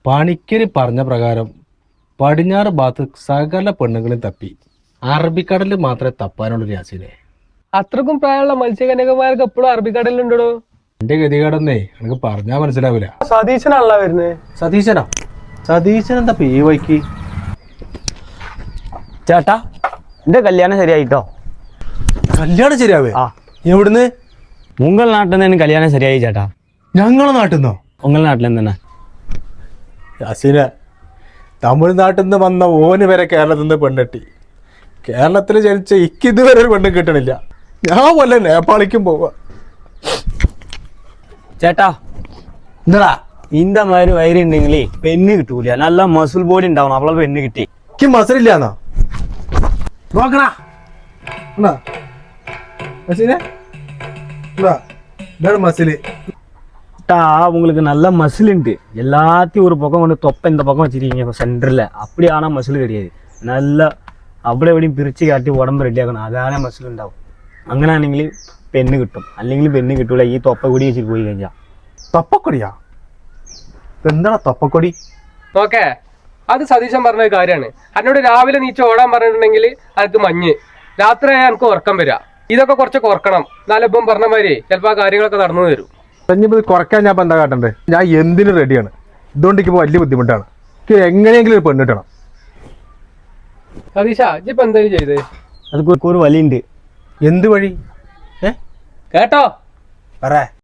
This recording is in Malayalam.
പണിക്കര് പറഞ്ഞ പ്രകാരം പടിഞ്ഞാറ് ഭാഗത്ത് സകല പെണ്ണുങ്ങളും തപ്പി അറബിക്കടലിൽ മാത്രമേ തപ്പാനുള്ളൂ യാസിനെ. അത്രക്കും പ്രായമുള്ള മത്സ്യകന്യകമാർക്ക് എപ്പോഴും അറബിക്കടലിലുണ്ടോ? എന്റെ ഗതികടന്നേ എനിക്ക് പറഞ്ഞാൽ മനസ്സിലാവില്ല. സതീശനാണല്ലോ വരുന്നത്. സതീശൻ എന്താ ഈ വൈക്ക്? ചേട്ടാ എന്റെ കല്യാണം ശരിയായിട്ടോ. കല്യാണം ശരിയാവേ? ആ. എവിടുന്ന്? ഉങ്ങൾ നാട്ടിൽ നിന്ന് കല്യാണം ശരിയായി ചേട്ടാ. ഞങ്ങളെ നാട്ടിൽ നിന്നോ? ഉങ്ങൾ നാട്ടിൽ നിന്ന് തന്നെ. യാസിനെ, തമിഴ്നാട്ടിൽ നിന്ന് വന്ന ഓന് വരെ കേരളത്തിൽ നിന്ന് പെണ്ണെട്ടി. കേരളത്തിൽ ജനിച്ച ഇതുവരെ ഒരു പെണ്ണും കിട്ടണില്ല. ഞാൻ വല്ല നേപ്പാളിക്കും പോവാ. ചേട്ടാ എന്താ இந்த மாதிரி വയറ് ഉണ്ടെങ്കിൽ പെണ്ണ് കിട്ടൂല. നല്ല മസിൽ ബോഡി ഉണ്ടാവണം, അവളെ പെണ്ണ് കിട്ടി. എനിക്ക് മസിലില്ലാന്നാ നോക്കണാ? ഇതാണ് മസില്. உங்களுக்கு நல்ல மசில் உண்டு. எல்லாத்தையும் ஒரு பக்கம் கொண்டு தொப்பை இந்த பக்கம் வச்சிருக்கீங்க சென்டரில். அப்படி ஆனால் மசில் கிடையாது. நல்லா അവിടെ എവിടെയും പിരിച്ച് കാട്ടി ഉടമ്പ് റെഡിയാക്കണം. അതാണ് മസിൽ ഉണ്ടാവും. അങ്ങനെ ആണെങ്കിൽ പെണ്ണ് കിട്ടും, അല്ലെങ്കിൽ പെണ്ണ് കിട്ടൂല. ഈ തൊപ്പ കൂടി വെച്ചിട്ട് പോയി കഴിഞ്ഞാൽ. തൊപ്പക്കൊടിയാ? എന്താണ് തൊപ്പക്കൊടി? നോക്കേ, അത് സതീശൻ പറഞ്ഞ കാര്യമാണ്. എന്നോട് രാവിലെ നീച്ച് ഓടാൻ പറഞ്ഞിട്ടുണ്ടെങ്കിൽ എനിക്ക് മഞ്ഞ്, രാത്രി ആയാൽ എനിക്ക് ഉറക്കം വരിക. ഇതൊക്കെ കുറച്ച് കുറക്കണം. എന്നാലും ഇപ്പം പറഞ്ഞ മാതിരി ചിലപ്പോൾ ആ കാര്യങ്ങളൊക്കെ നടന്നു തരും. ഇനിയിപ്പോൾ കുറയ്ക്കാൻ ഞാൻ എന്താ കാട്ടണ്ടേ? ഞാൻ എന്തിനും റെഡിയാണ്. ഇതുകൊണ്ട് എനിക്ക് വലിയ ബുദ്ധിമുട്ടാണ്. എനിക്ക് എങ്ങനെയെങ്കിലും ഒരു പെണ്ണ് കിട്ടണം. സതീശ, ഇപ്പൊ എന്തായാലും ചെയ്തേ? അതൊക്കെ ഒരു വഴിയുണ്ട്. എന്ത് വഴി? കേട്ടോ? പറ.